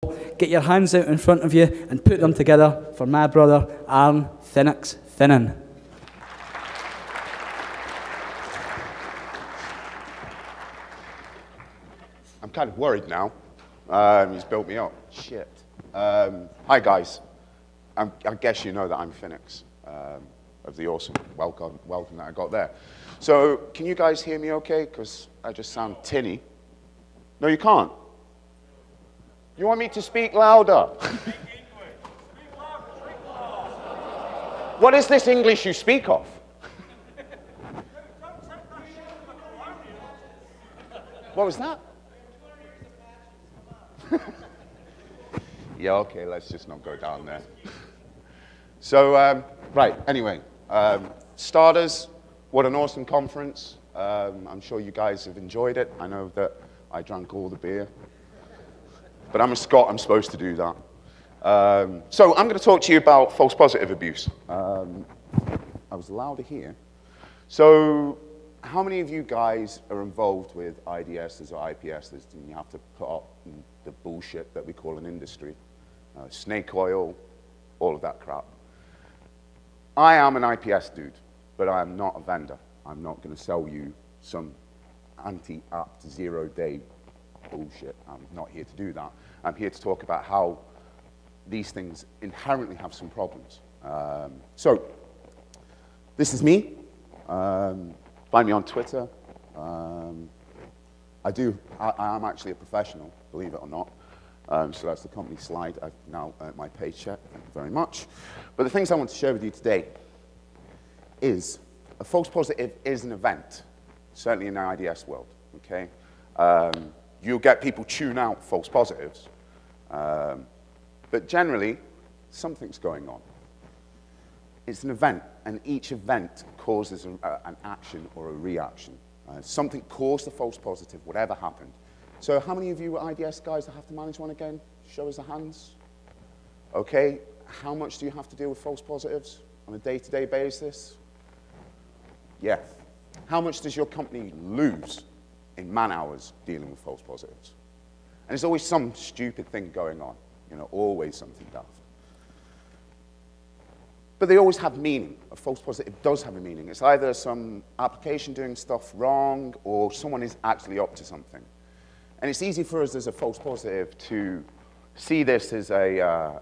Get your hands out in front of you and put them together for my brother, Arron Finnon. I'm kind of worried now. He's built me up. Shit. Hi, guys. I guess you know that I'm FinnX, of the awesome welcome that I got there. So, can you guys hear me okay? Because I just sound tinny. No, you can't. You want me to speak louder? What is this English you speak of? What was that? Yeah, okay, let's just not go down there. So, right, anyway, starters, what an awesome conference. I'm sure you guys have enjoyed it. I know that I drank all the beer. But I'm a Scot, I'm supposed to do that. So I'm going to talk to you about false positive abuse. I was louder here. So how many of you guys are involved with IDSs or IPSs and you have to put up the bullshit that we call an industry? Snake oil, all of that crap. I am an IPS dude, but I am not a vendor. I'm not going to sell you some anti-apt zero-day bullshit. I'm not here to do that. I'm here to talk about how these things inherently have some problems. So, this is me. Find me on Twitter. I am actually a professional, believe it or not. So that's the company slide. I've now earned my paycheck. Thank you very much. But the things I want to share with you today is a false positive is an event, certainly in the IDS world. Okay. You'll get people tune out false positives, but generally, something's going on. It's an event, and each event causes an action or a reaction. Something caused the false positive, whatever happened. So how many of you IDS guys that have to manage one again? Show us the hands. Okay, how much do you have to deal with false positives on a day-to-day basis? Yeah. How much does your company lose in man-hours dealing with false positives? And there's always some stupid thing going on, you know, always something daft. But they always have meaning. A false positive does have a meaning. It's either some application doing stuff wrong or someone is actually up to something. And it's easy for us as a false positive to see this as a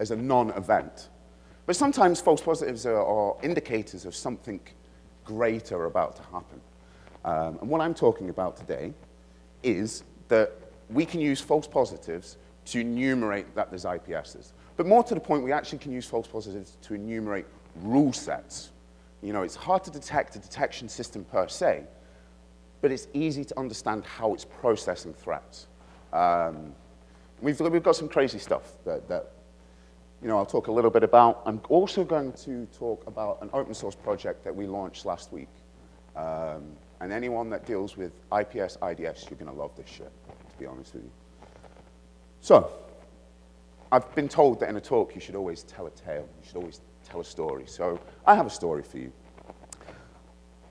non-event. But sometimes false positives are indicators of something greater about to happen. And what I'm talking about today is that we can use false positives to enumerate that there's IPSs. But more to the point, we actually can use false positives to enumerate rule sets. You know, it's hard to detect a detection system per se, but it's easy to understand how it's processing threats. We've got some crazy stuff that you know, I'll talk a little bit about. I'm also going to talk about an open source project that we launched last week. And anyone that deals with IPS, IDS, you're going to love this shit, to be honest with you. So, I've been told that in a talk you should always tell a tale. You should always tell a story. So, I have a story for you.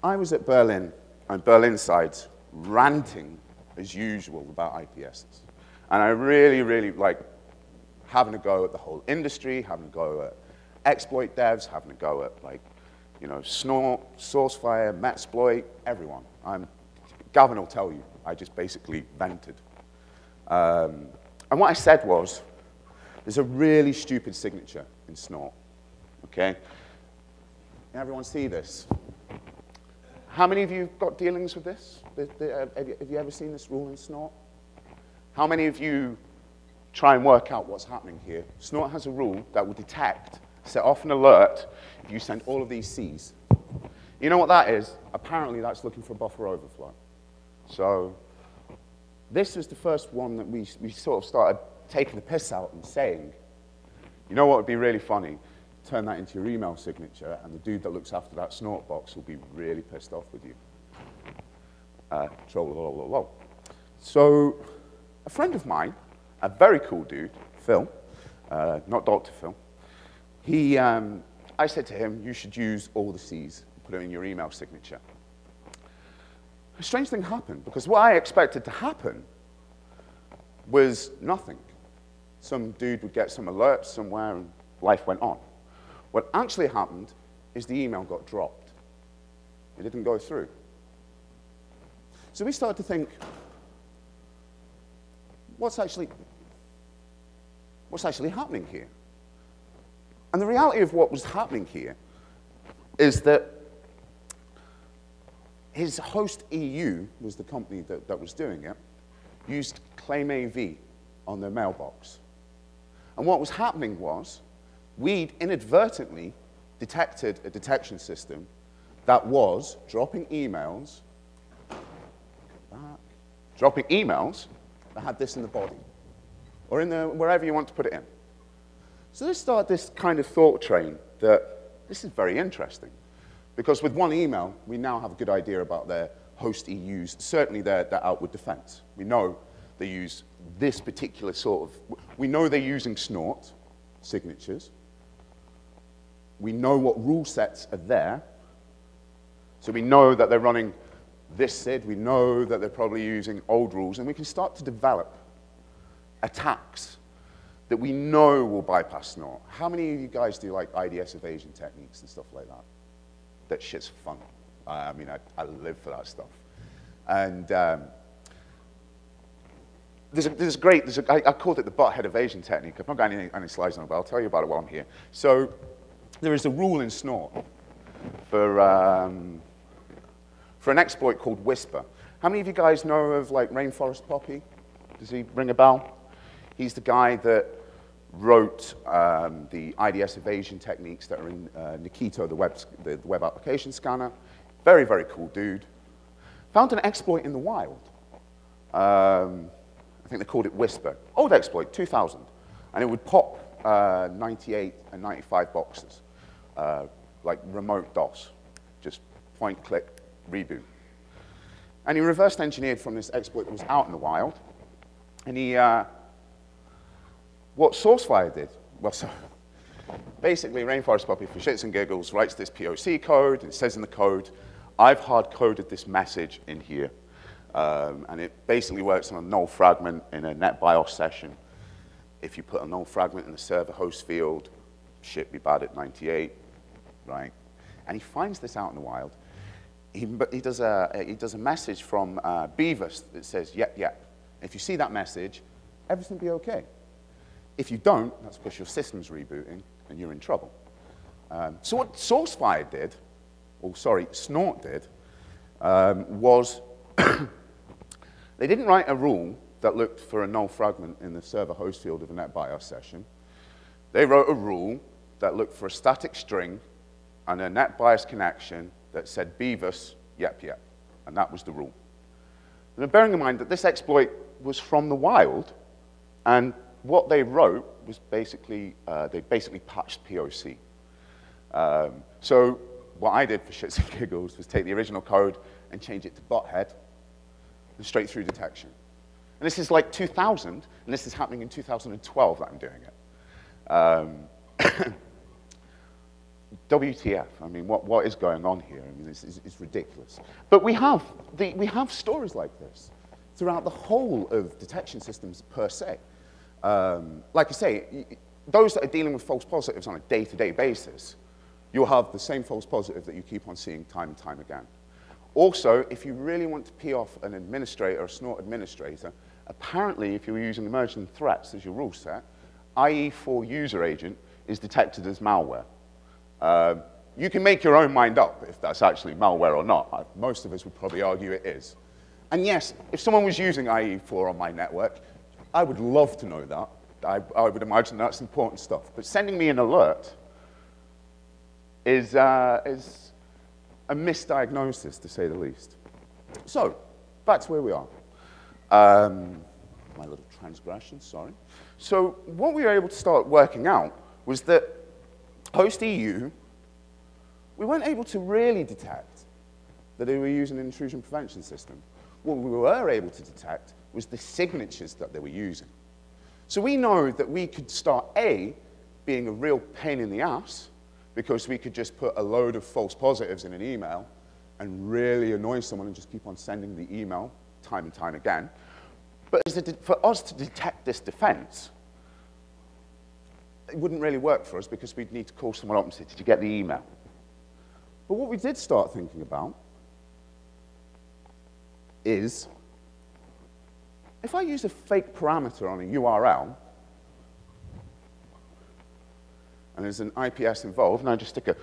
I was at Berlin, and Berlin sides, ranting, as usual, about IPSs. And I really like having a go at the whole industry, having a go at exploit devs, having a go at, like, you know, Snort, Sourcefire, Metasploit, everyone. Gavin will tell you, I just basically vented. And what I said was, there's a really stupid signature in Snort, okay? Can everyone see this? How many of you have got dealings with this? Have you ever seen this rule in Snort? How many of you try and work out what's happening here? Snort has a rule that will detect, set off an alert if you send all of these Cs. You know what that is? Apparently that's looking for buffer overflow. So this was the first one that we sort of started taking the piss out and saying, you know what would be really funny? Turn that into your email signature, and the dude that looks after that Snort box will be really pissed off with you. So a friend of mine, a very cool dude, Phil, not Dr. Phil, I said to him, you should use all the Cs, put it in your email signature. A strange thing happened, because what I expected to happen was nothing. Some dude would get some alerts somewhere and life went on. What actually happened is the email got dropped. It didn't go through. So we started to think, what's actually happening here? And the reality of what was happening here is that his host EU, was the company that was doing it, used Claim AV on their mailbox. And what was happening was, we'd inadvertently detected a detection system that was dropping emails that had this in the body, or in the, wherever you want to put it in. So this started this kind of thought train that this is very interesting, because with one email, we now have a good idea about their host EUs, certainly their outward defense. We know they use this particular sort of, we know they're using snort signatures. We know what rule sets are there. So we know that they're running this SID. We know that they're probably using old rules. And we can start to develop attacks that we know will bypass snort. How many of you guys do like IDS evasion techniques and stuff like that? That shit's fun. I mean, I live for that stuff. And I called it the butthead evasion technique. I've not got any slides on it, but I'll tell you about it while I'm here. So there is a rule in snort for an exploit called Whisper. How many of you guys know of like Rainforest Poppy? Does he ring a bell? He's the guy that wrote the IDS evasion techniques that are in Nikito, the web application scanner. Very, very cool dude. Found an exploit in the wild. I think they called it Whisper. Old exploit, 2000. And it would pop 98 and 95 boxes, like remote DOS. Just point, click, reboot. And he reverse engineered from this exploit that was out in the wild. And he, what SourceFire did, well, so basically Rainforest Poppy, for shits and giggles, writes this POC code, and it says in the code, I've hard-coded this message in here. And it basically works on a null fragment in a NetBIOS session. If you put a null fragment in the server host field, shit be bad at 98, right? And he finds this out in the wild. He does a message from Beavis that says, yep, yep. If you see that message, everything will be okay. If you don't, that's because your system's rebooting and you're in trouble. So what SourceFire did, or sorry, Snort did, was they didn't write a rule that looked for a null fragment in the server host field of a NetBIOS session. They wrote a rule that looked for a static string and a NetBIOS connection that said Beavis, yep, yep. And that was the rule. Now, bearing in mind that this exploit was from the wild, and what they wrote was basically, they basically patched POC. So what I did for shits and giggles was take the original code and change it to butthead and straight through detection. And this is like 2000, and this is happening in 2012 that I'm doing it. WTF, I mean, what is going on here? I mean, it's ridiculous. But we have stories like this throughout the whole of detection systems per se. Like I say, those that are dealing with false positives on a day-to-day basis, you'll have the same false positive that you keep on seeing time and time again. Also, if you really want to pee off an administrator, a snort administrator, apparently if you're using emerging threats as your rule set, IE4 user agent is detected as malware. You can make your own mind up if that's actually malware or not. Most of us would probably argue it is. And yes, if someone was using IE4 on my network, I would love to know that. I would imagine that's important stuff. But sending me an alert is a misdiagnosis, to say the least. So, back to where we are. My little transgression, sorry. So, what we were able to start working out was that host EU, we weren't able to really detect that they were using an intrusion prevention system. What we were able to detect was the signatures that they were using. So we know that we could start A, being a real pain in the ass, because we could just put a load of false positives in an email and really annoy someone and just keep on sending the email time and time again. But for us to detect this defense, it wouldn't really work for us because we'd need to call someone up and say, did you get the email? But what we did start thinking about is, if I use a fake parameter on a URL, and there's an IPS involved, and I just stick a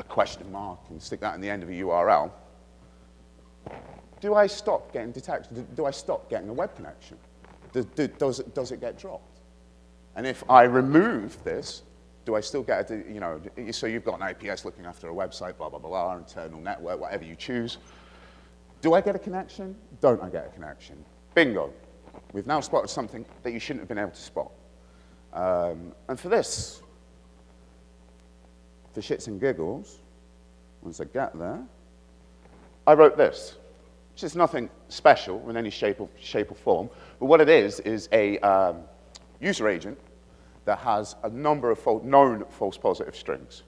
question mark and stick that in the end of a URL, do I stop getting detected? Do I stop getting a web connection? Does it get dropped? And if I remove this, do I still get a, you know, so you've got an IPS looking after a website, blah, blah, blah, blah, internal network, whatever you choose. Do I get a connection? Don't I get a connection? Bingo. We've now spotted something that you shouldn't have been able to spot. And for this, for shits and giggles, once I get there, I wrote this, which is nothing special in any shape or form, but what it is a user agent that has a number of known false positive strings.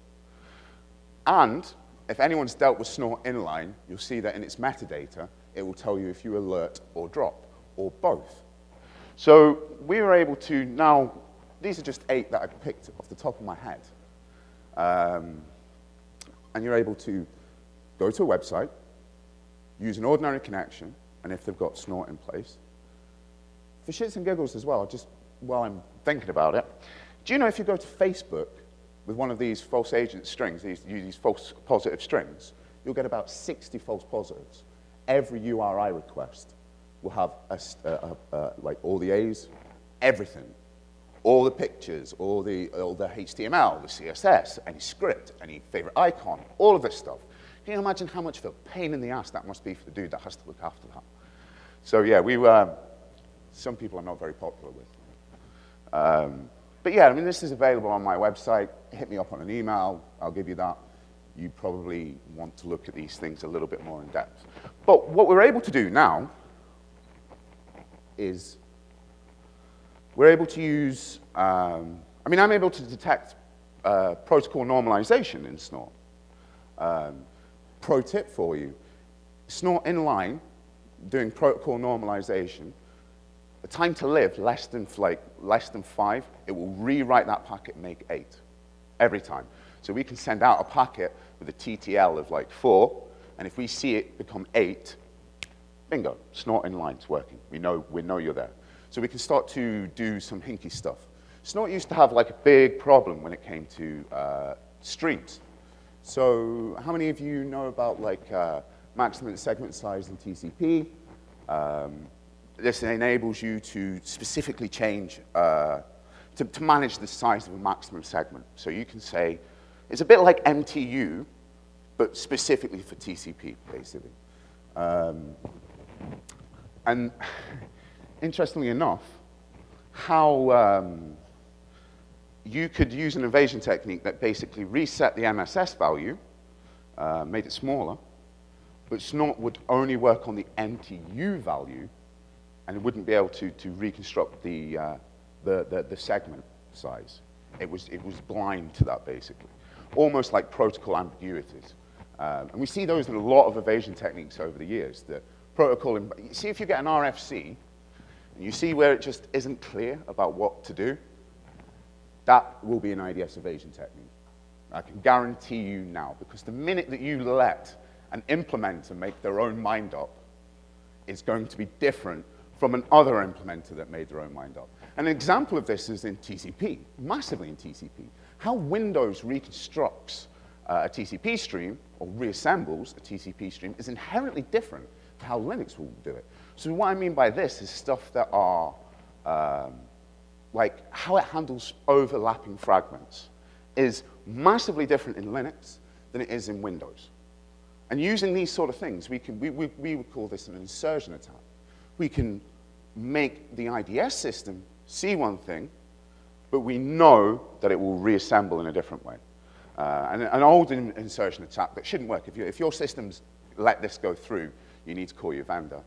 And if anyone's dealt with Snort inline, you'll see that in its metadata, it will tell you if you alert or drop, or both. So we were able to now, these are just 8 that I picked off the top of my head. And you're able to go to a website, use an ordinary connection, and if they've got Snort in place. For shits and giggles as well, just while I'm thinking about it, do you know if you go to Facebook with one of these false agent strings, these false positive strings, you'll get about 60 false positives. Every URI request will have like all the A's, everything. All the pictures, all the HTML, the CSS, any script, any favorite icon, all of this stuff. Can you imagine how much of a pain in the ass that must be for the dude that has to look after that? So yeah, some people are not very popular with. But yeah, I mean, this is available on my website. Hit me up on an email, I'll give you that. You probably want to look at these things a little bit more in depth. But what we're able to do now is we're able to use, I'm able to detect protocol normalization in Snort. Pro tip for you, Snort inline, doing protocol normalization, the time to live less than 5, it will rewrite that packet and make 8 every time. So we can send out a packet with a TTL of like 4, and if we see it become 8, bingo, Snort inline's working. We know you're there. So we can start to do some hinky stuff. Snort used to have like a big problem when it came to streams. So how many of you know about like maximum segment size in TCP? This enables you to specifically change, to manage the size of a maximum segment. So you can say, it's a bit like MTU, but specifically for TCP, basically. And interestingly enough, how you could use an evasion technique that basically reset the MSS value, made it smaller, but Snort would only work on the MTU value, and it wouldn't be able to reconstruct the segment size. It was blind to that, basically. Almost like protocol ambiguities. And we see those in a lot of evasion techniques over the years. The protocol, you see if you get an RFC, and you see where it just isn't clear about what to do, that will be an IDS evasion technique. I can guarantee you now, because the minute that you let an implementer make their own mind up, it's going to be different from another implementer that made their own mind up. An example of this is in TCP, massively in TCP. How Windows reconstructs a TCP stream, or reassembles a TCP stream, is inherently different to how Linux will do it. So what I mean by this is stuff that are, like how it handles overlapping fragments is massively different in Linux than it is in Windows. And using these sort of things, we would call this an insertion attack. We can make the IDS system see one thing, but we know that it will reassemble in a different way. And an old insertion attack that shouldn't work. If your systems let this go through, you need to call your vendor.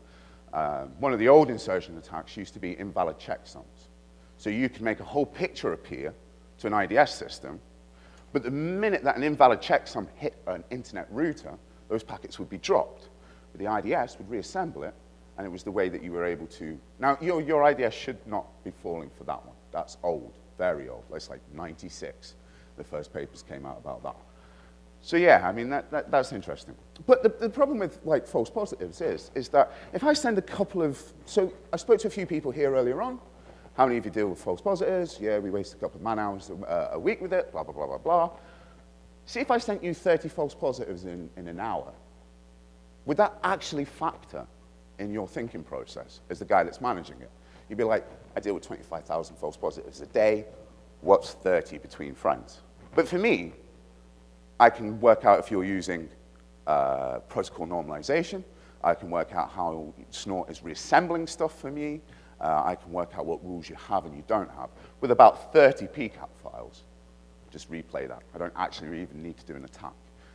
One of the old insertion attacks used to be invalid checksums. So you can make a whole picture appear to an IDS system, but the minute that an invalid checksum hit an internet router, those packets would be dropped. But the IDS would reassemble it, and it was the way that you were able to. Now, your IDS should not be falling for that one. That's old, very old. That's like 96. The first papers came out about that. So yeah, I mean, that's interesting. But the problem with like false positives is that if I send a couple of, so I spoke to a few people here earlier on. How many of you deal with false positives? Yeah, we waste a couple of man hours a week with it, blah, blah, blah, blah, blah. See if I sent you 30 false positives in an hour. Would that actually factor in your thinking process as the guy that's managing it? You'd be like, I deal with 25,000 false positives a day. What's 30 between friends? But for me, I can work out if you're using protocol normalization. I can work out how Snort is reassembling stuff for me. I can work out what rules you have and you don't have. With about 30 PCAP files, just replay that. I don't actually even need to do an attack.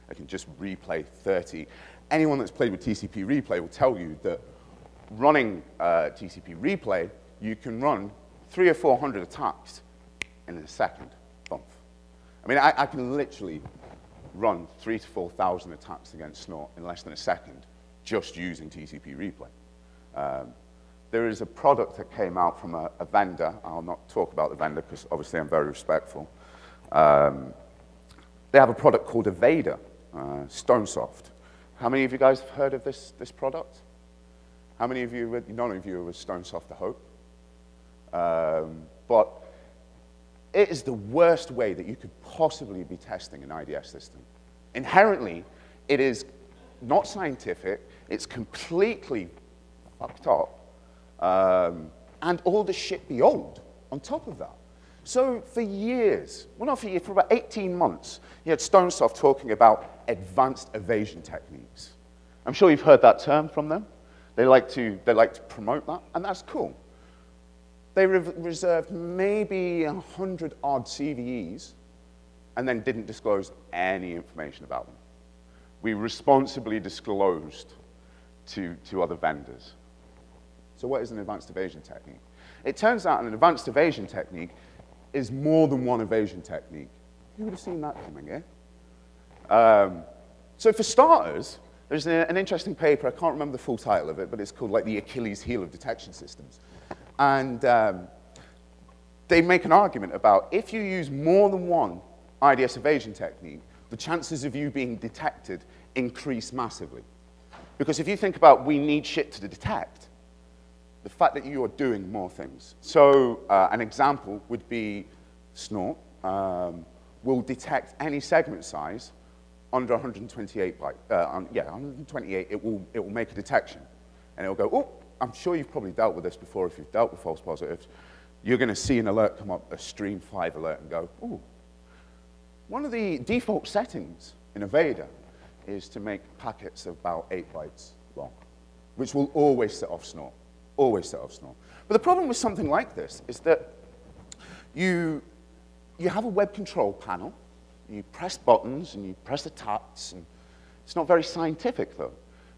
I can just replay 30. Anyone that's played with TCP replay will tell you that running TCP replay, you can run 300 or 400 attacks in a second. Bump. I mean, I can literally run 3,000 to 4,000 attacks against Snort in less than a second just using TCP replay. There is a product that came out from a vendor. I'll not talk about the vendor because obviously I'm very respectful. They have a product called Evasion, Stonesoft. How many of you guys have heard of this product? How many of you, none of you are with Stonesoft, I hope. But it is the worst way that you could possibly be testing an IDS system. Inherently, it is not scientific. It's completely fucked up. And all the shit be old on top of that. So for years, well not for years, for about 18 months, you had Stonesoft talking about advanced evasion techniques. I'm sure you've heard that term from them. They like to promote that, and that's cool. They reserved maybe 100-odd CVEs and then didn't disclose any information about them. We responsibly disclosed to other vendors. So what is an advanced evasion technique? It turns out an advanced evasion technique is more than one evasion technique. Who would have seen that coming, eh? So for starters, there's an interesting paper, I can't remember the full title of it, but it's called like the Achilles heel of detection systems. And they make an argument about if you use more than one IDS evasion technique, the chances of you being detected increase massively. Because if you think about we need shit to detect, the fact that you are doing more things. So an example would be Snort will detect any segment size under 128 bytes. 128, it will make a detection. And it will go, oh, I'm sure you've probably dealt with this before if you've dealt with false positives. You're going to see an alert come up, a stream 5 alert, and go, ooh. One of the default settings in Evasion is to make packets about 8 bytes long, which will always set off Snort. Always set off Snort. But the problem with something like this is that you have a web control panel, you press buttons and you press attacks, and it's not very scientific though.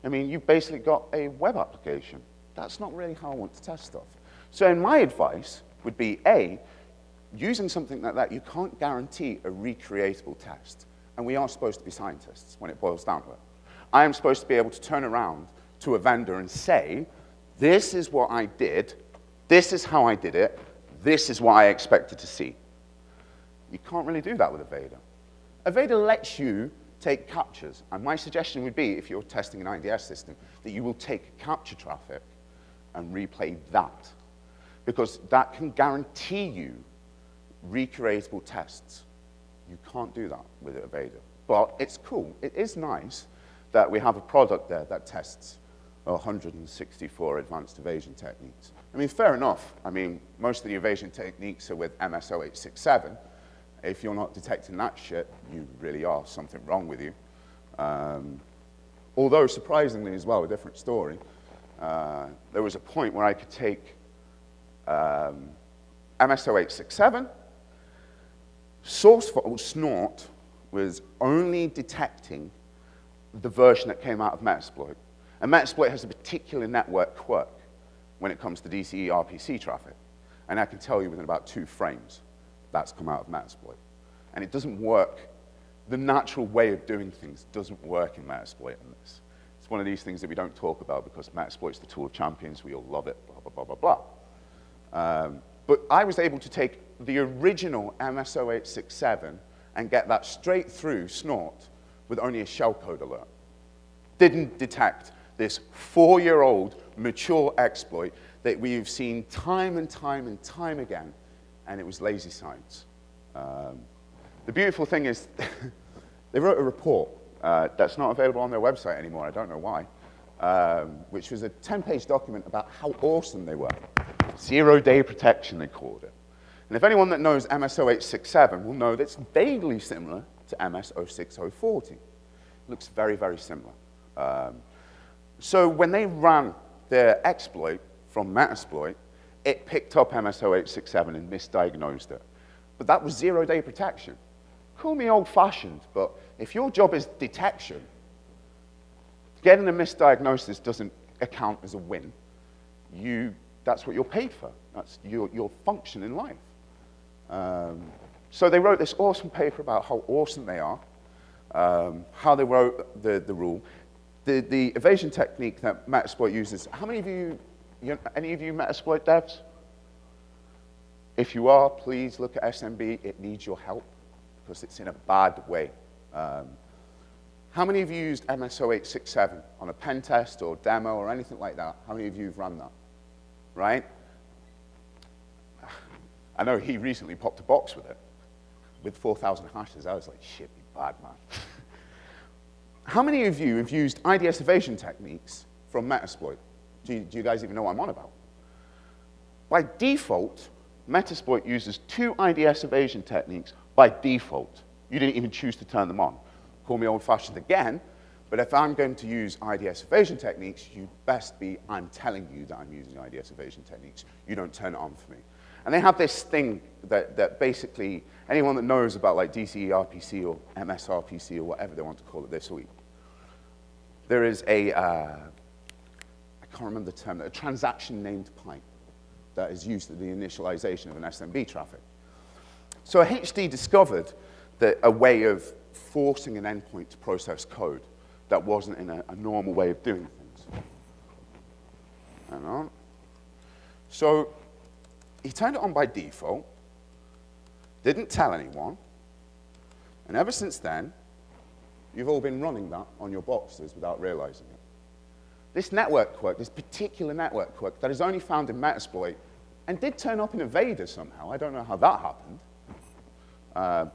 I mean, you've basically got a web application. That's not really how I want to test stuff. So in my advice would be, A, using something like that, you can't guarantee a recreatable test. And we are supposed to be scientists when it boils down to it. I am supposed to be able to turn around to a vendor and say, this is what I did, this is how I did it, this is what I expected to see. You can't really do that with Evasion. Evasion lets you take captures, and my suggestion would be, if you're testing an IDS system, that you will take capture traffic and replay that, because that can guarantee you recreatable tests. You can't do that with Evasion, but it's cool. It is nice that we have a product there that tests 164 advanced evasion techniques. I mean, fair enough. I mean, most of the evasion techniques are with MS-0867. If you're not detecting that shit, you really are something wrong with you. Although, surprisingly as well, a different story, there was a point where I could take MS-0867, source file Snort was only detecting the version that came out of Metasploit. And Metasploit has a particular network quirk when it comes to DCE RPC traffic. And I can tell you within about 2 frames that's come out of Metasploit. And it doesn't work. The natural way of doing things doesn't work in Metasploit on this. It's It's one of these things that we don't talk about because Metasploit's the tool of champions. We all love it, blah, blah, blah, blah, blah. But I was able to take the original MS0867 and get that straight through Snort with only a shellcode alert. Didn't detect this 4-year-old mature exploit that we've seen time and time and time again, and it was lazy science. The beautiful thing is they wrote a report that's not available on their website anymore, I don't know why, which was a 10-page document about how awesome they were. Zero-day protection, they called it. And if anyone that knows MS0867 will know that it's vaguely similar to MS06040. It looks very, very similar. So when they ran their exploit from Metasploit, it picked up MS0867 and misdiagnosed it. But that was zero-day protection. Call me old-fashioned, but if your job is detection, getting a misdiagnosis doesn't account as a win. That's what you're paid for. That's your function in life. So they wrote this awesome paper about how awesome they are, how they wrote the rule. The evasion technique that Metasploit uses, how many of you, any of you Metasploit devs? If you are, please look at SMB. It needs your help because it's in a bad way. How many of you used MS0867 on a pen test or demo or anything like that? How many of you have run that? Right? I know he recently popped a box with it, with 4,000 hashes. I was like, shit, you bad man. How many of you have used IDS evasion techniques from Metasploit? Do you guys even know what I'm on about? By default, Metasploit uses 2 IDS evasion techniques by default. You didn't even choose to turn them on. Call me old-fashioned again, but if I'm going to use IDS evasion techniques, you'd best be, I'm telling you that I'm using IDS evasion techniques. You don't turn it on for me. And they have this thing that basically, anyone that knows about like DCE-RPC or MS-RPC or whatever they want to call it this week, there is a, I can't remember the term, a transaction named pipe that is used at the initialization of an SMB traffic. So HD discovered that a way of forcing an endpoint to process code that wasn't in a normal way of doing things. Hang on. So he turned it on by default, didn't tell anyone, and ever since then, you've all been running that on your boxes without realizing it. This network quirk, this particular network quirk that is only found in Metasploit and did turn up in Evader somehow. I don't know how that happened.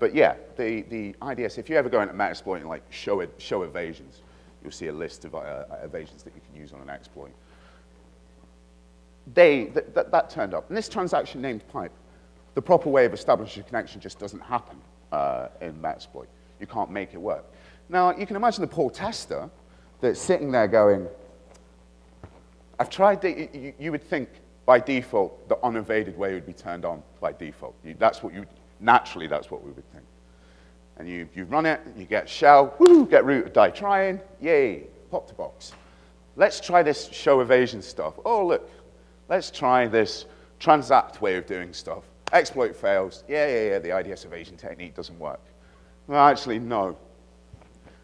But yeah, the IDS, if you ever go into Metasploit and like show evasions, you'll see a list of evasions that you can use on an exploit. That turned up. And this transaction named pipe, the proper way of establishing a connection just doesn't happen in Metasploit. You can't make it work. Now, you can imagine the poor tester that's sitting there going, I've tried, you would think by default the unevaded way would be turned on by default. Naturally, that's what we would think. And you run it, you get shell, woo, get root of die trying, yay, pop to box. Let's try this show evasion stuff. Oh, look, let's try this transact way of doing stuff. Exploit fails, yeah, the IDS evasion technique doesn't work. Well, actually, no.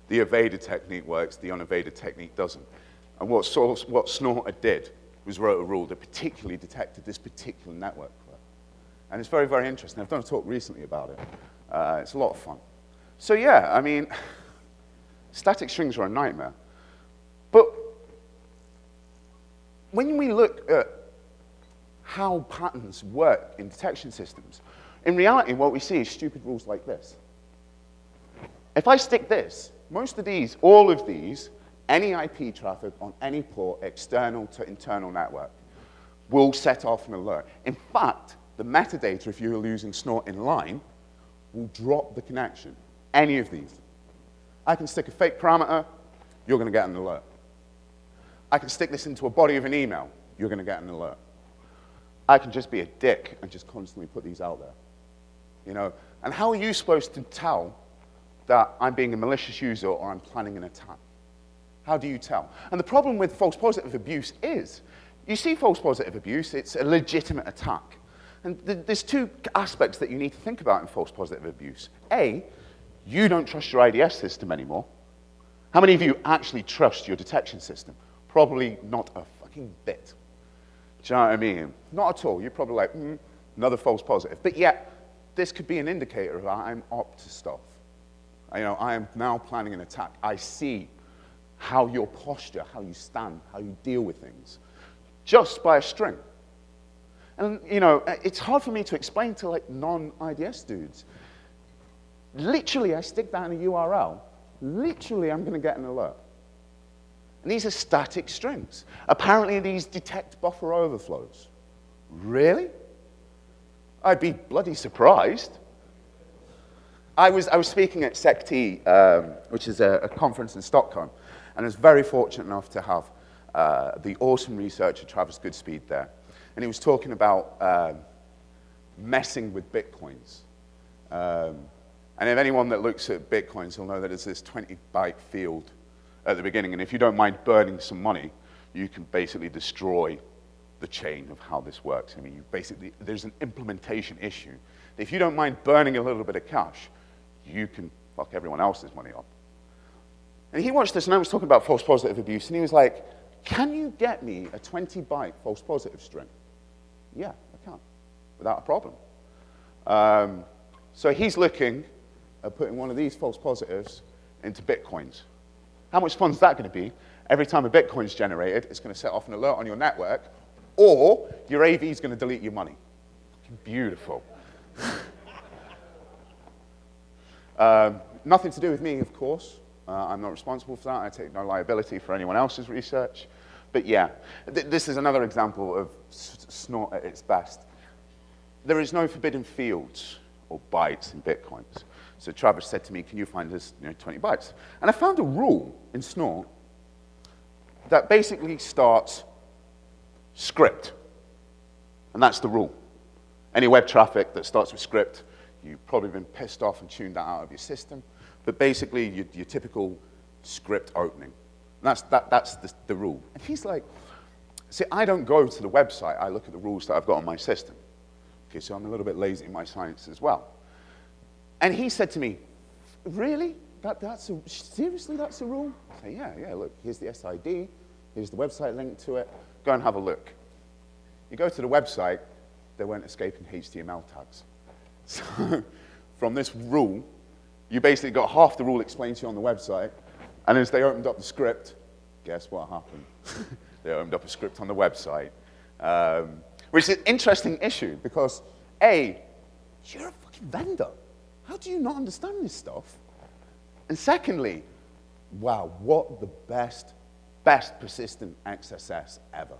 The evaded technique works, the unevaded technique doesn't. And what Snorter did was wrote a rule that particularly detected this particular network quirk. And it's very, very interesting. I've done a talk recently about it. It's a lot of fun. So yeah, I mean, static strings are a nightmare. But when we look at how patterns work in detection systems, in reality, what we see is stupid rules like this. If I stick this, most of these, all of these, any IP traffic on any port, external to internal network, will set off an alert. In fact, the metadata, if you're using Snort in line, will drop the connection. Any of these. I can stick a fake parameter, you're going to get an alert. I can stick this into a body of an email, you're going to get an alert. I can just be a dick and just constantly put these out there. You know? And how are you supposed to tell that I'm being a malicious user or I'm planning an attack? How do you tell? And the problem with false positive abuse is, you see false positive abuse, it's a legitimate attack. And there's 2 aspects that you need to think about in false positive abuse. A, you don't trust your IDS system anymore. How many of you actually trust your detection system? Probably not a fucking bit. Do you know what I mean? Not at all. You're probably like, another false positive. But yet, this could be an indicator of I'm up to stuff. You know, I am now planning an attack. I see how your posture, how you stand, how you deal with things, just by a string. And, you know, it's hard for me to explain to, like, non-IDS dudes. Literally, I stick that in a URL. Literally, I'm going to get an alert. And these are static strings. Apparently, these detect buffer overflows. Really? I'd be bloody surprised. I was speaking at SecT, which is a conference in Stockholm, and I was very fortunate enough to have the awesome researcher Travis Goodspeed there. And he was talking about messing with bitcoins. And if anyone that looks at bitcoins will know that it's this 20-byte field at the beginning. And if you don't mind burning some money, you can basically destroy the chain of how this works. I mean, there's an implementation issue. If you don't mind burning a little bit of cash, you can fuck everyone else's money up. And he watched this, and I was talking about false positive abuse, and he was like, can you get me a 20-byte false positive string? Yeah, I can, without a problem. So he's looking at putting one of these false positives into bitcoins. How much fun is that going to be? Every time a bitcoin is generated, it's going to set off an alert on your network, or your AV is going to delete your money. Beautiful. Nothing to do with me, of course. I'm not responsible for that. I take no liability for anyone else's research. But yeah, this is another example of snort at its best. There is no forbidden fields or bytes in bitcoins. So Travis said to me, can you find us 20 bytes? And I found a rule in snort that basically starts script. And that's the rule. Any web traffic that starts with script, you've probably been pissed off and tuned that out of your system. But basically, your typical script opening. And that's the rule. And he's like, see, I don't go to the website. I look at the rules that I've got on my system. Okay, so I'm a little bit lazy in my science as well. And he said to me, really? Seriously, that's a rule? I say, yeah, look, here's the SID. Here's the website link to it. Go and have a look. You go to the website, they weren't escaping HTML tags. So from this rule, you basically got half the rule explained to you on the website, and as they opened up the script, guess what happened? They opened up a script on the website, which is an interesting issue because, A, you're a fucking vendor. How do you not understand this stuff? And secondly, wow, what the best persistent XSS ever.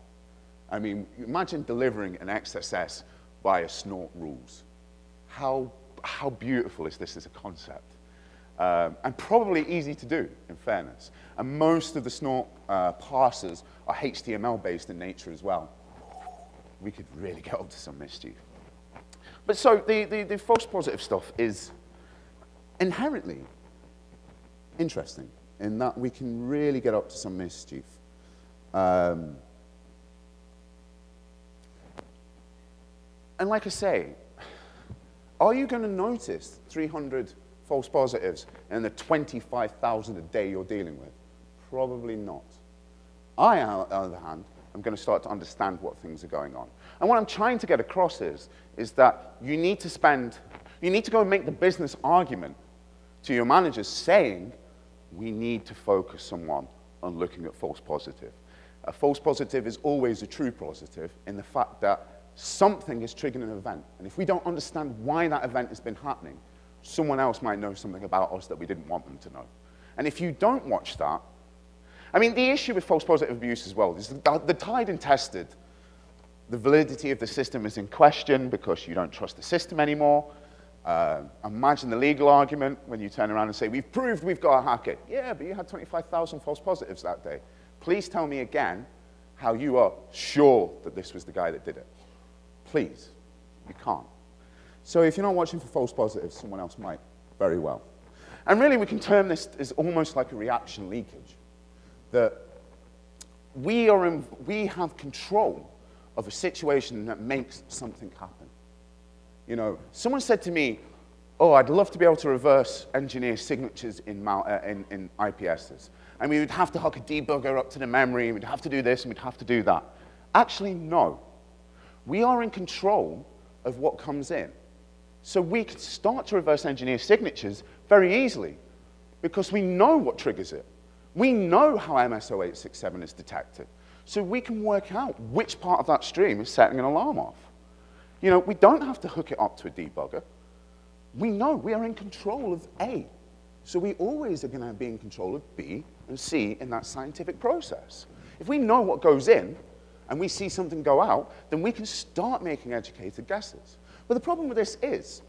I mean, imagine delivering an XSS via snort rules. How beautiful is this as a concept? And probably easy to do, in fairness. And most of the snort parsers are HTML-based in nature as well. We could really get up to some mischief. But so the false positive stuff is inherently interesting in that we can really get up to some mischief. And like I say, are you going to notice 300 false positives in the 25,000 a day you're dealing with? Probably not. I, on the other hand, am going to start to understand what things are going on. And what I'm trying to get across is that you need to go and make the business argument to your managers saying, we need to focus someone on looking at false positive. A false positive is always a true positive in the fact that something is triggering an event. And if we don't understand why that event has been happening, someone else might know something about us that we didn't want them to know. And if you don't watch that, I mean, the issue with false positive abuse as well is the tried and tested. The validity of the system is in question because you don't trust the system anymore. Imagine the legal argument when you turn around and say, we've proved we've got a hacker. Yeah, but you had 25,000 false positives that day. Please tell me again how you are sure that this was the guy that did it. Please. You can't. So if you're not watching for false positives, someone else might very well. And really, we can term this as almost like a reaction leakage. That we have control of a situation that makes something happen. You know, someone said to me, oh, I'd love to be able to reverse engineer signatures in IPSs. And we would have to hook a debugger up to the memory, and we'd have to do this, and we'd have to do that. Actually, no. We are in control of what comes in. So we can start to reverse engineer signatures very easily because we know what triggers it. We know how MS0867 is detected. So we can work out which part of that stream is setting an alarm off. You know, we don't have to hook it up to a debugger. We know we are in control of A. So we always are going to be in control of B and C in that scientific process. If we know what goes in and we see something go out, then we can start making educated guesses. But the problem with this is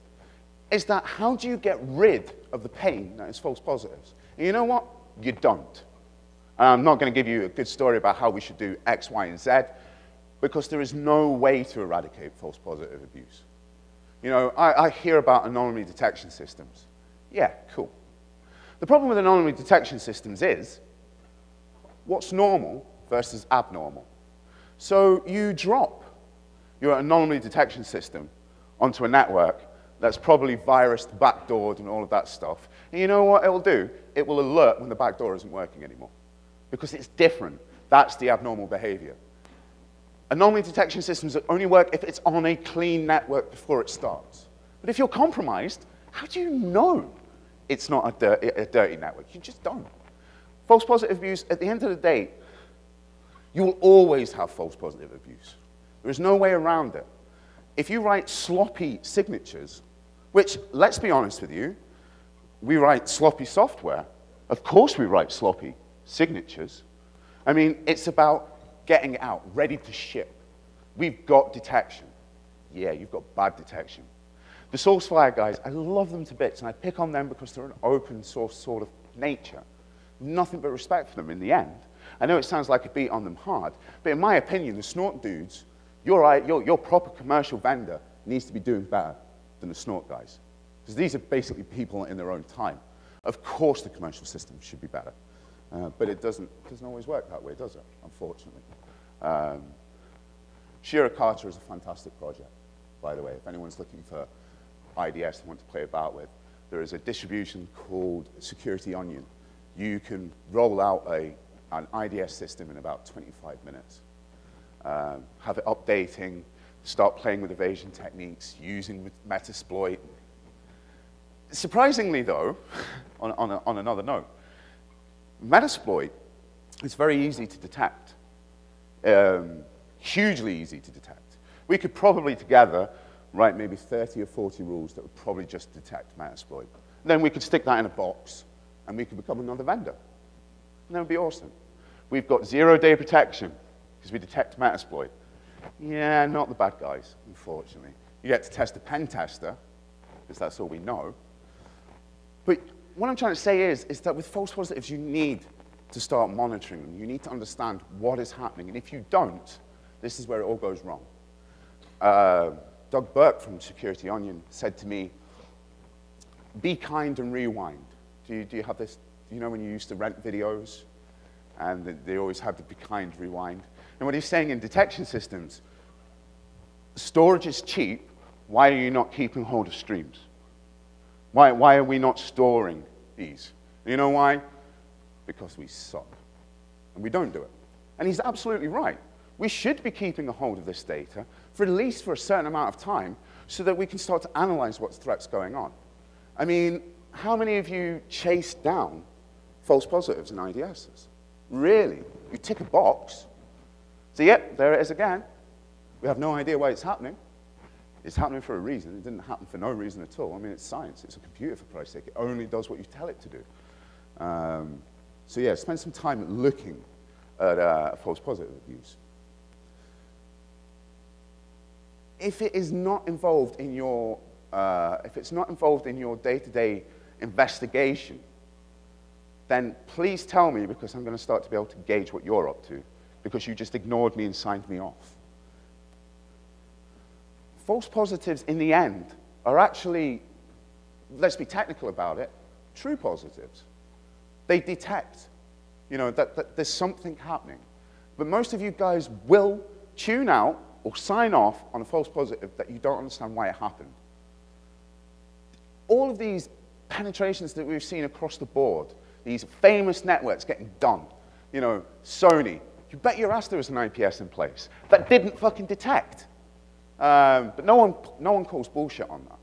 that how do you get rid of the pain that is false positives? And you know what? You don't. I'm not going to give you a good story about how we should do X, Y, and Z, because there is no way to eradicate false positive abuse. You know, I hear about anomaly detection systems. Yeah, cool. The problem with anomaly detection systems is what's normal versus abnormal. So you drop your anomaly detection system onto a network that's probably virused, backdoored, and all of that stuff. And you know what it will do? It will alert when the backdoor isn't working anymore. Because it's different. That's the abnormal behavior. Anomaly detection systems only work if it's on a clean network before it starts. But if you're compromised, how do you know it's not a dirty network? You just don't. False positive abuse, at the end of the day, you will always have false positive abuse. There is no way around it. If you write sloppy signatures, which, let's be honest with you, we write sloppy software. Of course we write sloppy signatures. I mean, it's about getting it out, ready to ship. We've got detection. Yeah, you've got bad detection. The SourceFire guys, I love them to bits, and I pick on them because they're an open source sort of nature. Nothing but respect for them in the end. I know it sounds like a beat on them hard, but in my opinion, the snort dudes, your proper commercial vendor needs to be doing better than the snort guys. Because these are basically people in their own time. Of course the commercial system should be better. But it doesn't always work that way, does it? Unfortunately. GrrCON is a fantastic project, by the way. If anyone's looking for IDS they want to play about with, there is a distribution called Security Onion. You can roll out an IDS system in about 25 minutes. Have it updating, start playing with evasion techniques, using with Metasploit. Surprisingly, though, on another note, Metasploit is very easy to detect, hugely easy to detect. We could probably together write maybe 30 or 40 rules that would probably just detect Metasploit. Then we could stick that in a box, and we could become another vendor. And that would be awesome. We've got 0-day protection, because we detect Metasploit. Yeah, not the bad guys, unfortunately. You get to test a pen tester, because that's all we know. But what I'm trying to say is that with false positives, you need to start monitoring them. You need to understand what is happening. And if you don't, this is where it all goes wrong. Doug Burke from Security Onion said to me, be kind and rewind. Do you have this, you know when you used to rent videos? And they always had the be kind, rewind. And what he's saying in detection systems, storage is cheap, why are you not keeping hold of streams? Why are we not storing these? You know why? Because we suck. And we don't do it. And he's absolutely right. We should be keeping a hold of this data for at least for a certain amount of time so that we can start to analyze what threats going on. I mean, how many of you chase down false positives in IDSs? Really? You tick a box. So yep, there it is again. We have no idea why it's happening. It's happening for a reason. It didn't happen for no reason at all. I mean, it's science. It's a computer, for Christ's sake. It only does what you tell it to do. So yeah, spend some time looking at false positive abuse. If it is not involved in your, if it's not involved in your day-to-day investigation, then please tell me, because I'm going to start to be able to gauge what you're up to, because you just ignored me and signed me off. False positives, in the end, are actually, let's be technical about it, true positives. They detect, you know, that there's something happening. But most of you guys will tune out or sign off on a false positive that you don't understand why it happened. all of these penetrations that we've seen across the board, these famous networks getting done, you know, Sony, you bet your ass there was an IPS in place that didn't fucking detect. But no one calls bullshit on that.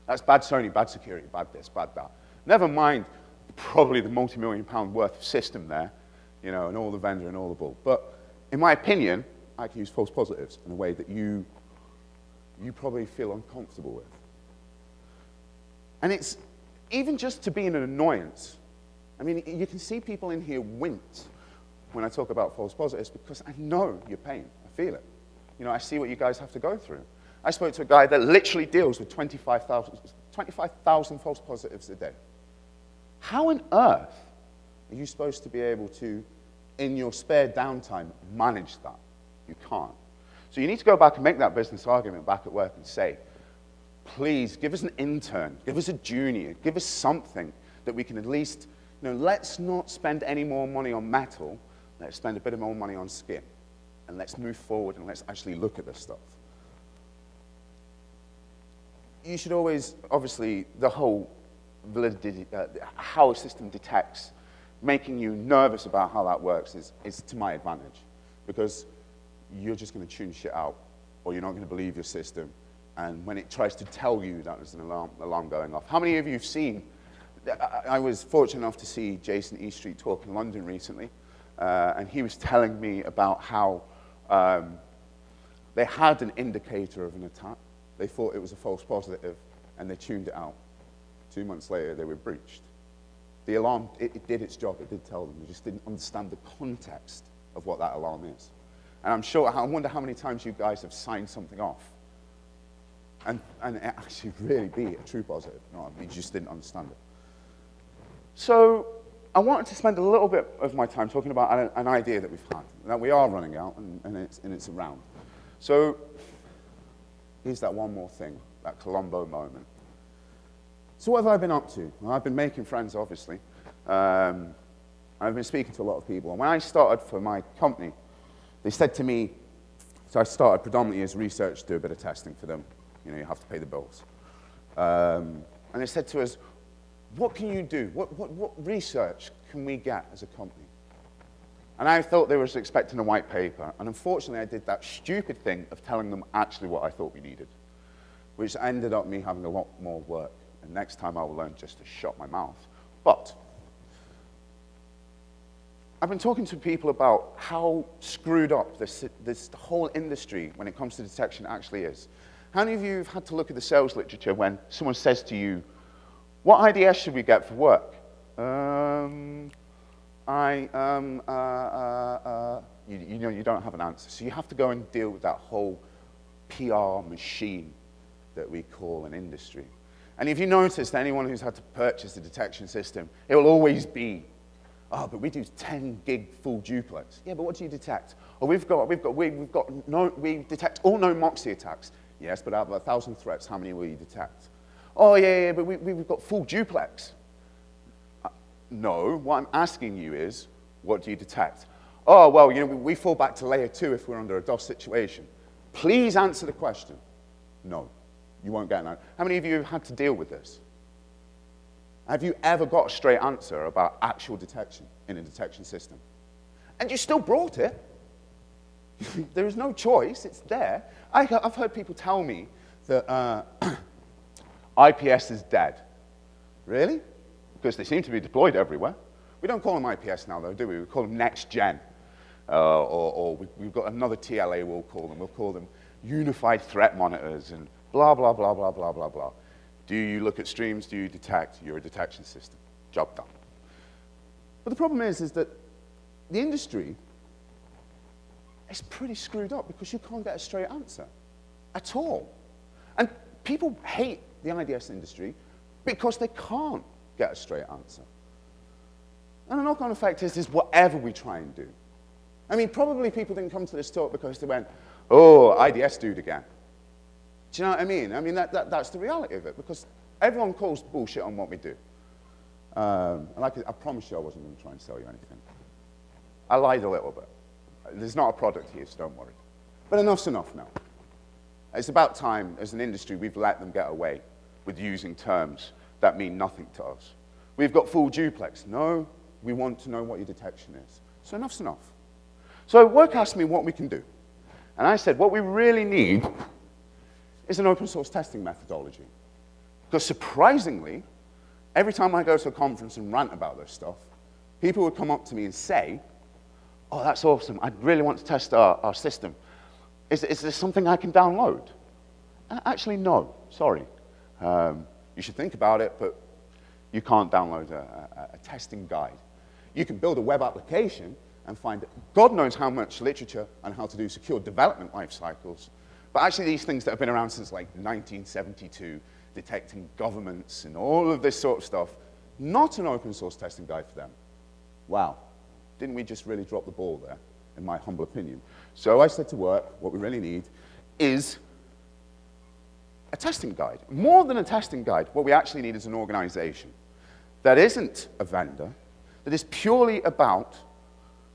That's bad Sony, bad security, bad this, bad that. Never mind probably the multi-million-pound worth of system there, you know, and all the vendor and all the bull. But in my opinion, I can use false positives in a way that you probably feel uncomfortable with. And it's even just to be an annoyance. I mean, you can see people in here wince when I talk about false positives because I know your pain. I feel it. You know, I see what you guys have to go through. I spoke to a guy that literally deals with 25,000 false positives a day. How on earth are you supposed to be able to, in your spare downtime, manage that? You can't. So you need to go back and make that business argument back at work and say, please, give us an intern, give us a junior, give us something that we can at least, you know, let's not spend any more money on metal, let's spend a bit more money on skin. And let's move forward and let's actually look at this stuff. You should always, obviously, the whole validity, how a system detects, making you nervous about how that works is to my advantage. Because you're just going to tune shit out, or you're not going to believe your system. And when it tries to tell you that there's an alarm going off. How many of you have seen, I was fortunate enough to see Jason Eastreet talk in London recently, and he was telling me about how they had an indicator of an attack. They thought it was a false positive, and they tuned it out. 2 months later, they were breached. The alarm, it did its job. It did tell them. They just didn't understand the context of what that alarm is. And I wonder how many times you guys have signed something off and it actually really be a true positive. No, you just didn't understand it. So I wanted to spend a little bit of my time talking about an idea that we've had, that we are running out, and it's around. So here's that one more thing, that Columbo moment. So what have I been up to? Well, I've been making friends, obviously. I've been speaking to a lot of people. And when I started for my company, they said to me, so I started predominantly as research, do a bit of testing for them. You know, you have to pay the bills. And they said to us, what can you do? What research can we get as a company? And I thought they were expecting a white paper. And unfortunately, I did that stupid thing of telling them actually what I thought we needed, which ended up me having a lot more work. And next time I will learn just to shut my mouth. But I've been talking to people about how screwed up this whole industry when it comes to detection actually is. How many of you have had to look at the sales literature when someone says to you, what IDS should we get for work? You know, you don't have an answer. So you have to go and deal with that whole PR machine that we call an industry. And if you notice, anyone who's had to purchase a detection system, it will always be, oh, but we do 10 gig full duplex. Yeah, but what do you detect? Oh, we detect all known Moxie attacks. Yes, but out of 1,000 threats, how many will you detect? Oh, yeah, but we've got full duplex. No, what I'm asking you is, what do you detect? Oh, well, you know, we fall back to layer 2 if we're under a DOS situation. Please answer the question. No, you won't get an answer. How many of you have had to deal with this? Have you ever got a straight answer about actual detection in a detection system? And you still brought it. There is no choice, it's there. I've heard people tell me that IPS is dead. Really? Because they seem to be deployed everywhere. We don't call them IPS now, though, do we? We call them next gen. Or we've got another TLA we'll call them. We'll call them unified threat monitors and blah, blah, blah, blah, blah, blah, blah. Do you look at streams? Do you detect? You're a detection system. Job done. But the problem is that the industry is pretty screwed up because you can't get a straight answer at all. And people hate the IDS industry because they can't get a straight answer. And the knock-on effect is whatever we try and do. I mean, probably people didn't come to this talk because they went, oh, IDS dude again. Do you know what I mean? I mean, that's the reality of it, because everyone calls bullshit on what we do. And I promise you I wasn't going to try and sell you anything. I lied a little bit. There's not a product here, so don't worry. But enough's enough now. It's about time, as an industry, we've let them get away with using terms that mean nothing to us. We've got full duplex. No, we want to know what your detection is. So enough's enough. So work asked me what we can do. And I said, what we really need is an open source testing methodology. Because surprisingly, every time I go to a conference and rant about this stuff, people would come up to me and say, oh, that's awesome. I'd really want to test our system. Is there something I can download? Actually, no. Sorry. You should think about it, but you can't download a testing guide. You can build a web application and find God knows how much literature on how to do secure development life cycles. But actually, these things that have been around since like 1972, detecting governments and all of this sort of stuff, not an open source testing guide for them. Wow. Didn't we just really drop the ball there, in my humble opinion? So I said to work, what we really need is a testing guide. More than a testing guide, what we actually need is an organization that isn't a vendor, that is purely about,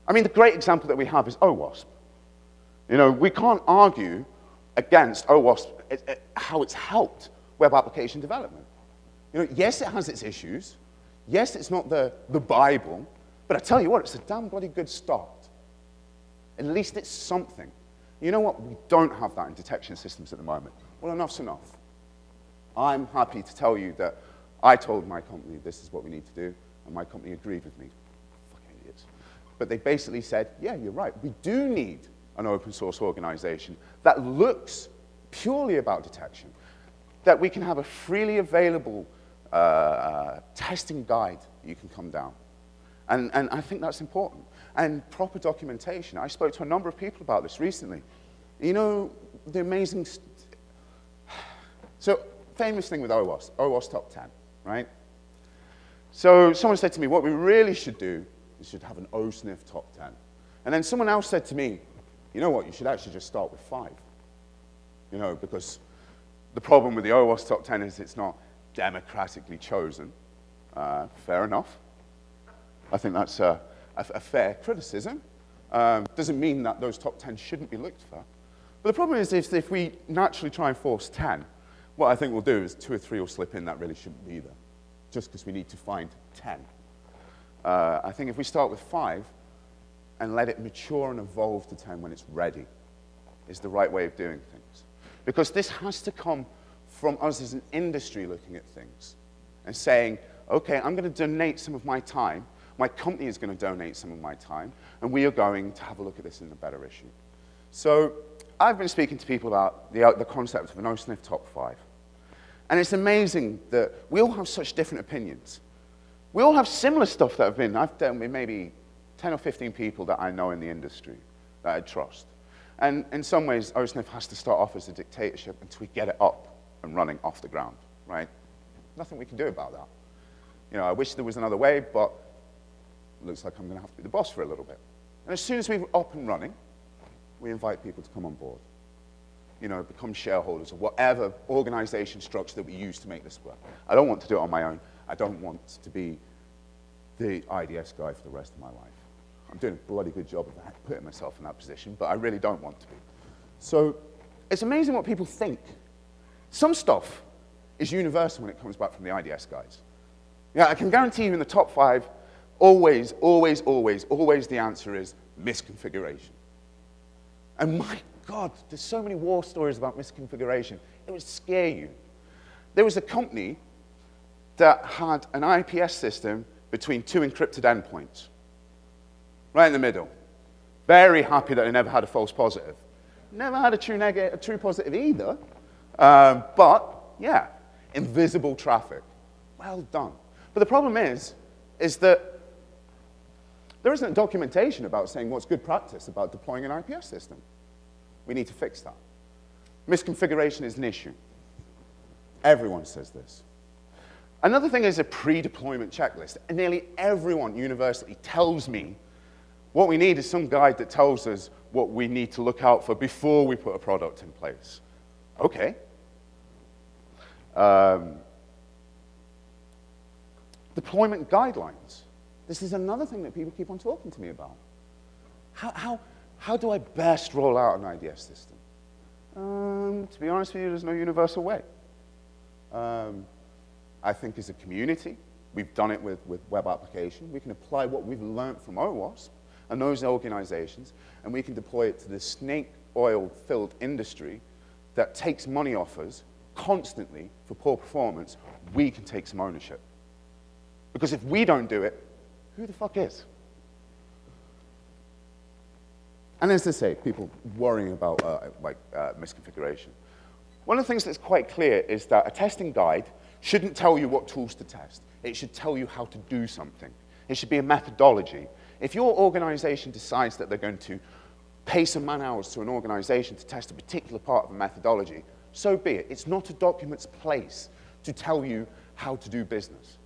I mean, the great example that we have is OWASP. You know, we can't argue against OWASP, how it's helped web application development. You know, yes, it has its issues. Yes, it's not the Bible. But I tell you what, it's a damn bloody good start. At least it's something. You know what? We don't have that in detection systems at the moment. Well, enough's enough. I'm happy to tell you that I told my company this is what we need to do, and my company agreed with me. Fucking idiots. But they basically said, yeah, you're right. We do need an open source organization that looks purely about detection, that we can have a freely available testing guide you can come down. And I think that's important. And proper documentation. I spoke to a number of people about this recently. You know, the amazing... So, famous thing with OWASP, OWASP top 10, right? So someone said to me, what we really should do is should have an OSNF top 10. And then someone else said to me, you know what, you should actually just start with 5. You know, because the problem with the OWASP top 10 is it's not democratically chosen. Fair enough. I think that's a fair criticism. Doesn't mean that those top 10 shouldn't be looked for. But the problem is if we naturally try and force 10, what I think we'll do is 2 or 3 will slip in that really shouldn't be there, just because we need to find 10. I think if we start with 5 and let it mature and evolve to 10 when it's ready is the right way of doing things. Because this has to come from us as an industry looking at things and saying, okay, I'm going to donate some of my time, my company is going to donate some of my time, and we are going to have a look at this in a better issue. So I've been speaking to people about the concept of an OSNF top 5. And it's amazing that we all have such different opinions. We all have similar stuff that have been, I've dealt with maybe 10 or 15 people that I know in the industry that I trust. And in some ways, OSNF has to start off as a dictatorship until we get it up and running off the ground, right? Nothing we can do about that. You know, I wish there was another way, but it looks like I'm going to have to be the boss for a little bit. And as soon as we're up and running, we invite people to come on board. You know, become shareholders of whatever organization structure that we use to make this work. I don't want to do it on my own. I don't want to be the IDS guy for the rest of my life. I'm doing a bloody good job of putting myself in that position, but I really don't want to be. So it's amazing what people think. Some stuff is universal when it comes back from the IDS guys. Yeah, I can guarantee you in the top 5, always, always, always, always the answer is misconfiguration. And my God, there's so many war stories about misconfiguration. It would scare you. There was a company that had an IPS system between 2 encrypted endpoints, right in the middle. Very happy that they never had a false positive. Never had a true positive either. But, yeah, invisible traffic. Well done. But the problem is that there isn't documentation about saying what's good practice about deploying an IPS system. We need to fix that. Misconfiguration is an issue. Everyone says this. Another thing is a pre-deployment checklist. And nearly everyone universally tells me what we need is some guide that tells us what we need to look out for before we put a product in place. Okay. Deployment guidelines. This is another thing that people keep on talking to me about. How do I best roll out an IDS system? To be honest with you, there's no universal way. I think as a community, we've done it with web application. We can apply what we've learned from OWASP and those organizations, and we can deploy it to the snake oil-filled industry that takes money off us constantly for poor performance. We can take some ownership. Because if we don't do it, who the fuck is? And as I say, people worrying about misconfiguration. One of the things that's quite clear is that a testing guide shouldn't tell you what tools to test. It should tell you how to do something. It should be a methodology. If your organization decides that they're going to pay some man-hours to an organization to test a particular part of a methodology, so be it. It's not a document's place to tell you how to do business.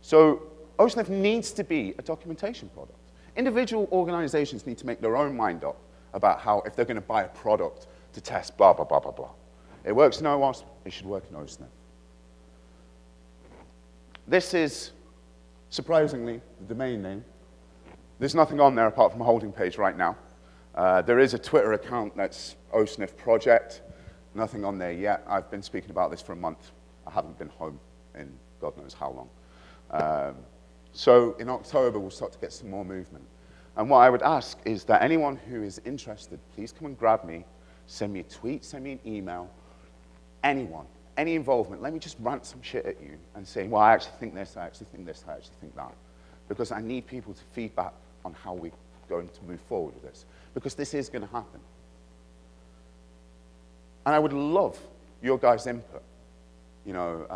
So OSNF needs to be a documentation product. Individual organizations need to make their own mind up about how, if they're going to buy a product to test blah, blah, blah, blah, blah. It works in OWASP, it should work in OSNF. This is, surprisingly, the domain name. There's nothing on there apart from a holding page right now. There is a Twitter account that's OSNF Project. Nothing on there yet. I've been speaking about this for a month. I haven't been home in God knows how long. So in October, we'll start to get some more movement. And what I would ask is that anyone who is interested, please come and grab me, send me a tweet, send me an email, anyone, any involvement. Let me just rant some shit at you and say, well, I actually think this, I actually think this, I actually think that. Because I need people to feedback on how we're going to move forward with this. Because this is going to happen. And I would love your guys' input. You know,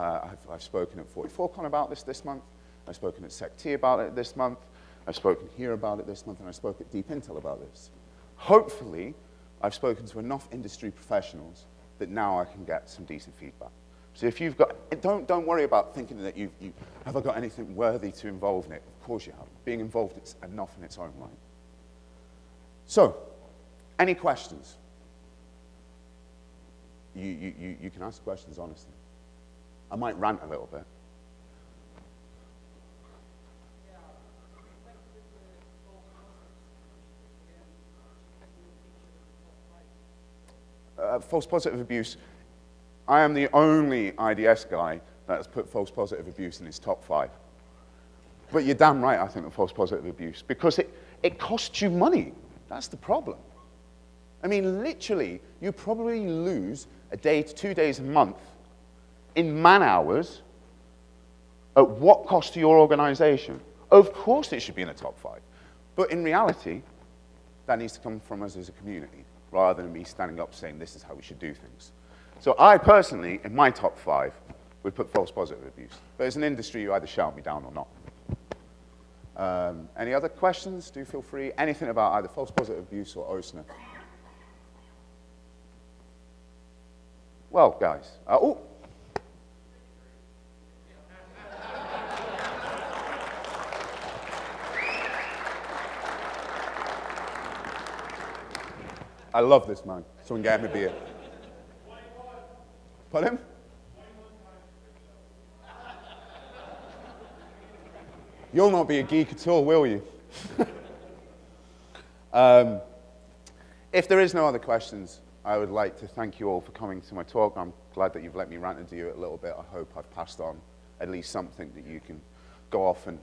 I've spoken at 44Con about this month. I've spoken at SecT about it this month. I've spoken here about it this month, and I spoke at Deep Intel about this. Hopefully, I've spoken to enough industry professionals that now I can get some decent feedback. So if you've got, don't worry about thinking that have I got anything worthy to involve in it? Of course you have. Being involved, it's enough in its own right. So, any questions? You can ask questions honestly. I might rant a little bit. False positive abuse. I am the only IDS guy that has put false positive abuse in his top 5. But you're damn right, I think, of false positive abuse, because it costs you money. That's the problem. I mean, literally, you probably lose a day to 2 days a month in man-hours at what cost to your organization. Of course it should be in the top 5. But in reality, that needs to come from us as a community, rather than me standing up saying this is how we should do things. So I personally, in my top 5, would put false positive abuse. But as an industry, you either shout me down or not. Any other questions? Do feel free. Anything about either false positive abuse or OSNF? Well, guys. Oh. I love this man. Someone get him a beer. Put him? You'll not be a geek at all, will you? If there is no other questions, I would like to thank you all for coming to my talk. I'm glad that you've let me rant into you a little bit. I hope I've passed on at least something that you can go off and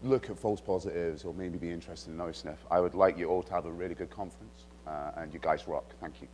look at false positives or maybe be interested in OSNF. I would like you all to have a really good conference, and you guys rock. Thank you.